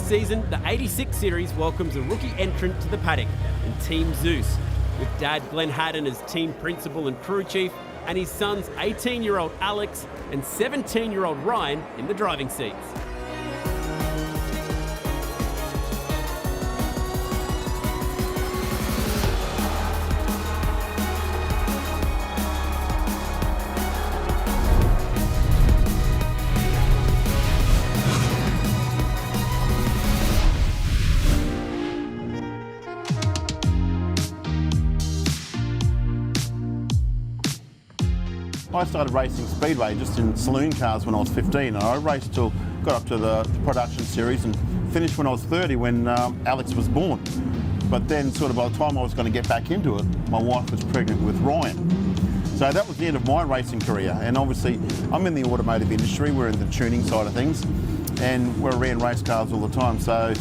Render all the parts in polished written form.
season, the 86 Series welcomes a rookie entrant to the paddock in Team Zeus, with Dad Glenn Hadden as team principal and crew chief, and his sons 18-year-old Alex and 17-year-old Ryan in the driving seats. I started racing speedway just in saloon cars when I was 15, and I raced till got up to the production series and finished when I was 30 when Alex was born. But then sort of by the time I was going to get back into it, my wife was pregnant with Ryan. So that was the end of my racing career, and obviously I'm in the automotive industry, we're in the tuning side of things, and we're around race cars all the time. So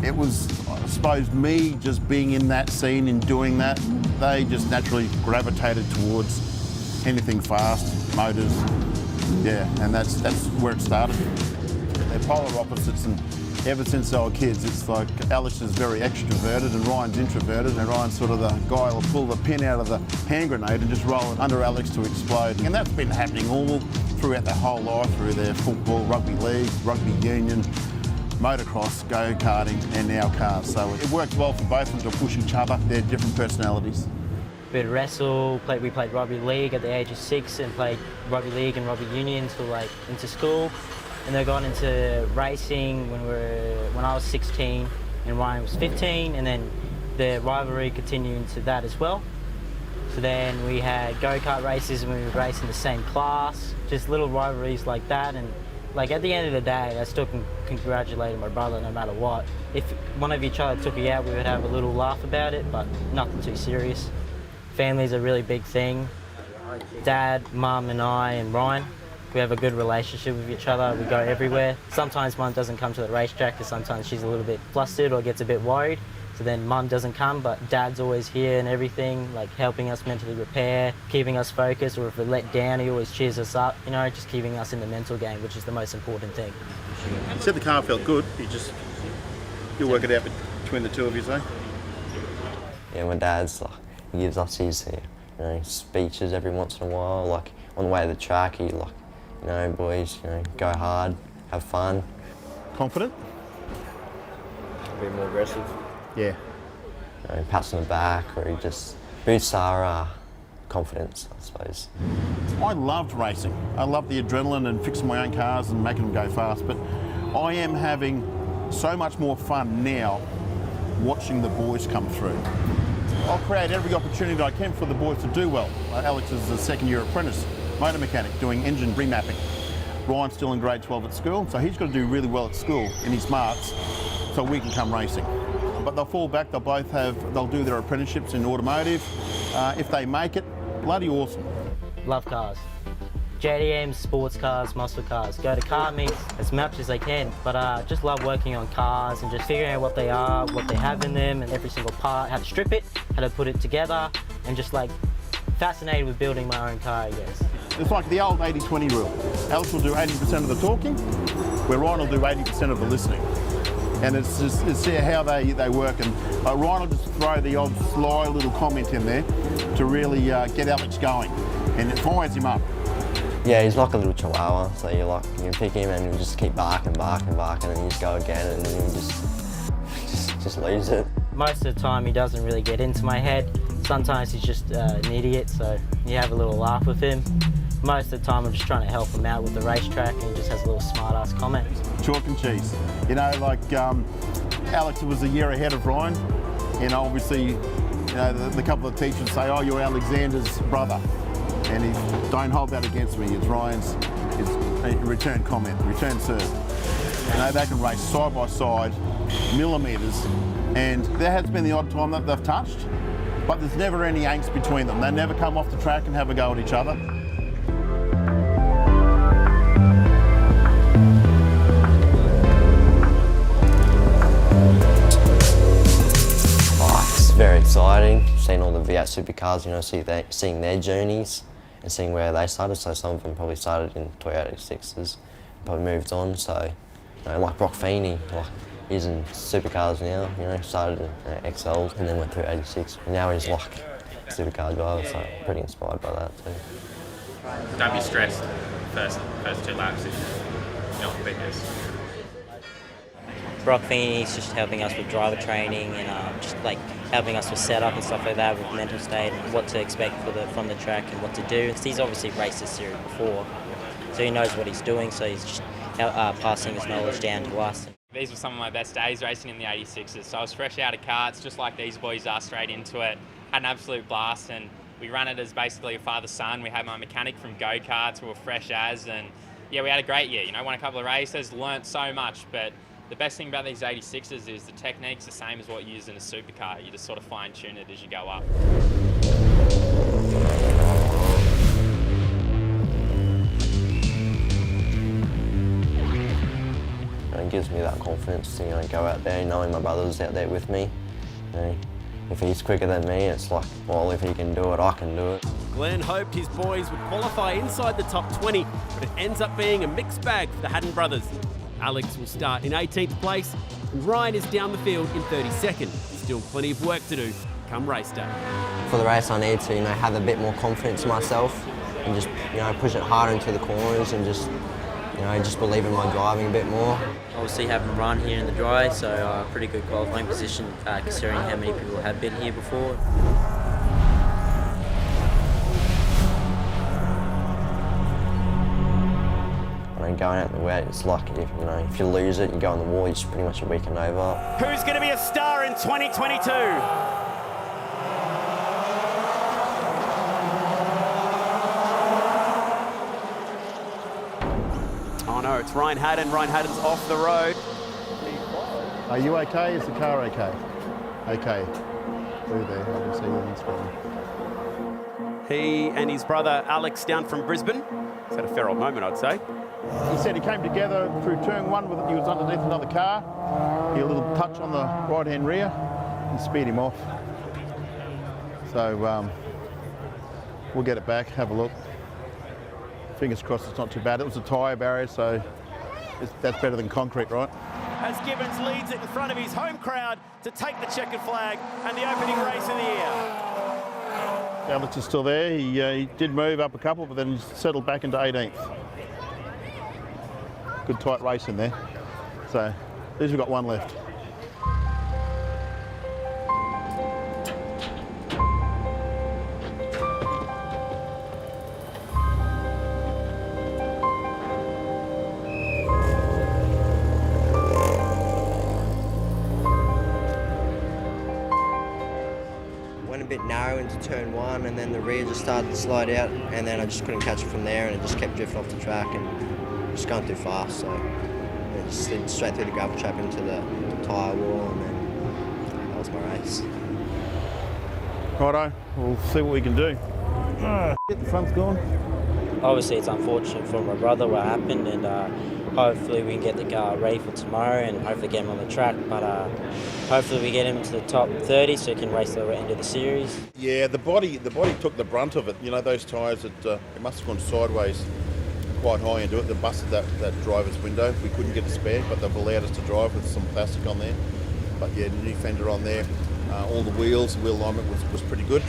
it was, I suppose, me just being in that scene and doing that, they just naturally gravitated towards anything fast, motors, yeah, and that's where it started. They're polar opposites, and ever since they were kids, it's like Alex is very extroverted and Ryan's introverted, and Ryan's sort of the guy who'll pull the pin out of the hand grenade and just roll it under Alex to explode. And that's been happening all throughout their whole life, through their football, rugby league, rugby union, motocross, go-karting, and now cars. So it works well for both of them to push each other. They're different personalities. Bit of wrestle, we played rugby league at the age of 6 and played rugby league and rugby union until like into school. And then got into racing when I was 16 and Ryan was 15, and then the rivalry continued into that as well. So then we had go-kart races and we would race in the same class, just little rivalries like that. And like at the end of the day, I still can congratulate my brother no matter what. If one of each other took you out, we would have a little laugh about it, but nothing too serious. Family's a really big thing. Dad, Mum and I and Ryan, we have a good relationship with each other. We go everywhere. Sometimes Mum doesn't come to the racetrack because sometimes she's a little bit flustered or gets a bit worried. So then Mum doesn't come, but Dad's always here and everything, like helping us mentally repair, keeping us focused, or if we're let down, he always cheers us up, you know, just keeping us in the mental game, which is the most important thing. You said the car felt good, you'll work it out between the two of you, eh? Yeah, my dad's like, he gives us his speeches every once in a while, like on the way to the track, he like, you know, boys, you know, go hard, have fun. Confident? A bit more aggressive. Yeah. You know, pats on the back, or he just boosts our confidence, I suppose. I loved racing. I loved the adrenaline and fixing my own cars and making them go fast, but I am having so much more fun now watching the boys come through. I'll create every opportunity I can for the boys to do well. Alex is a second-year apprentice, motor mechanic, doing engine remapping. Ryan's still in grade 12 at school, so he's got to do really well at school in his marks so we can come racing. But they'll fall back, they'll do their apprenticeships in automotive. If they make it, bloody awesome. Love cars. JDMs, sports cars, muscle cars. Go to car meets as much as I can, but just love working on cars and just figuring out what they are, what they have in them, and every single part, how to strip it, how to put it together, and just like fascinated with building my own car, I guess. It's like the old 80-20 rule. Alex will do 80% of the talking, where Ryan will do 80% of the listening. And it's just to see how they work, and Ryan will just throw the odd sly little comment in there to really get Alex going, and it fires him up. Yeah, he's like a little chihuahua, so you pick him and you just keep barking, and then you just go again, and then you just lose it. Most of the time he doesn't really get into my head. Sometimes he's just an idiot, so you have a little laugh with him. Most of the time I'm just trying to help him out with the racetrack, and he just has a little smart-ass comment. Chalk and cheese. You know, like Alex was a year ahead of Ryan, and obviously, you know, the couple of teachers say, oh, you're Alexander's brother. And he, don't hold that against me, it's Ryan's, it's a return comment, return serve. You know, they can race side by side, millimetres, and there has been the odd time that they've touched, but there's never any angst between them. They never come off the track and have a go at each other. Oh, it's very exciting, seeing all the V8 supercars, you know, seeing their journeys and seeing where they started. So some of them probably started in TGRA86s, probably moved on. So, you know, like 𝗥𝗰𝗶𝗴𝗲, like he's in supercars now, you know, started in XLs and then went through 86. And now he's like a supercar driver, so I'm pretty inspired by that too. Don't be stressed first 2 laps if you're not the biggest. 𝗥𝗰𝗶𝗲𝗀 is just helping us with driver training and just like helping us with setup and stuff like that, with mental state and what to expect from the track and what to do. He's obviously raced this series before, so he knows what he's doing, so he's just passing his knowledge down to us. These were some of my best days racing in the 86s, so I was fresh out of karts, just like these boys are, straight into it. Had an absolute blast, and we ran it as basically a father-son. We had my mechanic from go-karts, we were fresh as, and yeah, we had a great year. You know, won a couple of races, learnt so much, but the best thing about these 86s is the technique's the same as what you use in a supercar. You just sort of fine-tune it as you go up. It gives me that confidence to, you know, go out there knowing my brother's out there with me. You know, if he's quicker than me, it's like, well, if he can do it, I can do it. Glenn hoped his boys would qualify inside the top 20, but it ends up being a mixed bag for the Hadden brothers. Alex will start in 18th place, and Ryan is down the field in 32nd. Still plenty of work to do come race day. For the race, I need to, you know, have a bit more confidence in myself and just, you know, push it harder into the corners and just, you know, just believe in my driving a bit more. Obviously having run here in the dry, so pretty good qualifying position considering how many people have been here before. Going out the wet, it's like if you lose it, you go on the wall, you're just pretty much a weekend over. Who's going to be a star in 2022? Oh no, it's Ryan Hadden. Ryan Hadden's off the road. Are you okay? Is the car okay? Okay. Through there, I can see you on screen. He and his brother Alex down from Brisbane. It's had a fair old moment, I'd say. He said he came together through turn 1 with he was underneath another car. He had a little touch on the right-hand rear and speed him off. So we'll get it back, have a look. Fingers crossed it's not too bad. It was a tyre barrier, so that's better than concrete, right? As Gibbons leads it in front of his home crowd to take the checkered flag and the opening race of the year. Alex is still there. He did move up a couple, but then settled back into 18th. Good tight race in there. So, at least we've got one left. Went a bit narrow into turn 1 and then the rear just started to slide out and then I just couldn't catch it from there and it just kept drifting off the track and just going too fast, so it just slid straight through the gravel trap into the tyre wall and then that was my race. Righto, we'll see what we can do. Get the front's gone. Obviously it's unfortunate for my brother what happened, and hopefully we can get the car ready for tomorrow and hopefully get him on the track, but hopefully we get him to the top 30 so he can race the end of the series. Yeah, the body took the brunt of it. You know, those tyres, it must have gone sideways quite high into it. They busted that driver's window. We couldn't get a spare, but they've allowed us to drive with some plastic on there. But yeah, new fender on there. All the wheels, wheel alignment was pretty good.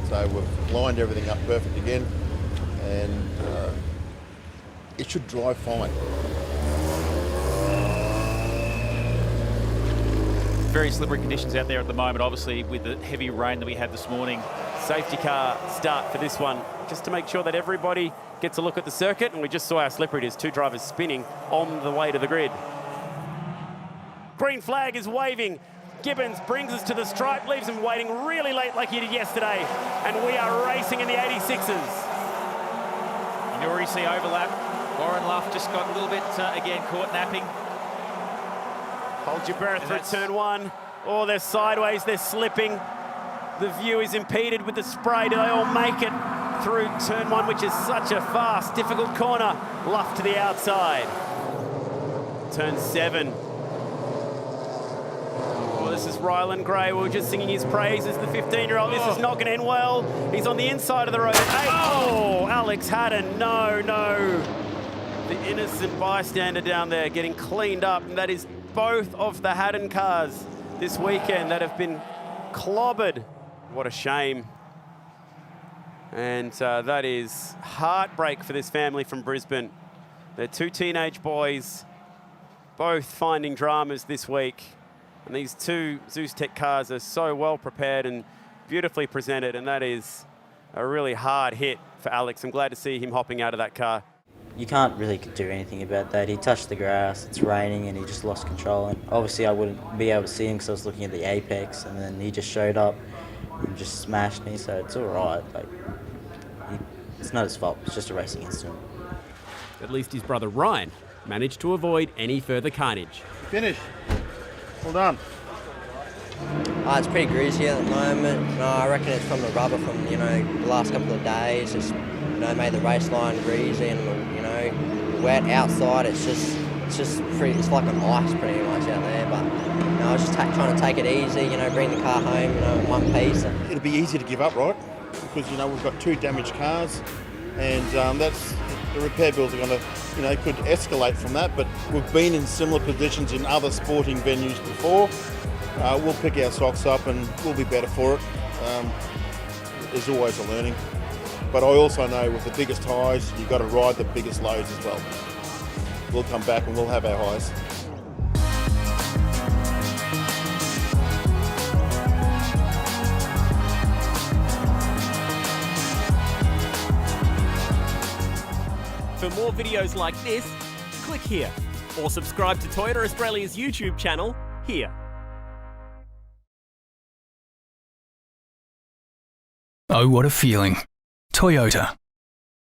So we've lined everything up perfect again, and it should drive fine. Very slippery conditions out there at the moment, obviously with the heavy rain that we had this morning. Safety car start for this one, just to make sure that everybody gets a look at the circuit, and we just saw how slippery it is. 2 drivers spinning on the way to the grid. Green flag is waving. Gibbons brings us to the stripe, leaves him waiting really late like he did yesterday, and we are racing in the 86s. You already see overlap. Warren Luff just got a little bit, again, caught napping. 𝗔𝗪𝗏𝗏 through turn 1. Oh, they're sideways, they're slipping. The view is impeded with the spray. Do they all make it through turn 1, which is such a fast, difficult corner? Luff to the outside. Turn 7. Well, this is Rylan Gray. We were just singing his praises, the 15-year-old. This is not going to end well. He's on the inside of the road. Oh, Alex Hadden, no. The innocent bystander down there getting cleaned up, and that is both of the Hadden cars this weekend that have been clobbered. What a shame. And that is heartbreak for this family from Brisbane. They're two teenage boys, both finding dramas this week. And these two Zeus Tech cars are so well prepared and beautifully presented, and that is a really hard hit for Alex. I'm glad to see him hopping out of that car. You can't really do anything about that. He touched the grass, it's raining, and he just lost control. And obviously I wouldn't be able to see him because I was looking at the apex, and then he just showed up and just smashed me, so it's all right. Like, it's not his fault, it's just a racing incident. At least his brother Ryan managed to avoid any further carnage. Finish. Well done. It's pretty greasy at the moment. No, I reckon it's from the rubber from, the last couple of days. Just, made the race line greasy and, wet outside. It's like an ice pretty much out there. But, I was just trying to take it easy, bring the car home, in one piece. It'll be easy to give up, right? Because, we've got two damaged cars, and that's the repair bills are going to, could escalate from that. But we've been in similar positions in other sporting venues before. We'll pick our socks up and we'll be better for it. There's always a learning. But I also know with the biggest highs, you've got to ride the biggest lows as well. We'll come back and we'll have our highs. For more videos like this, click here or subscribe to Toyota Australia's YouTube channel here. Oh, what a feeling. Toyota.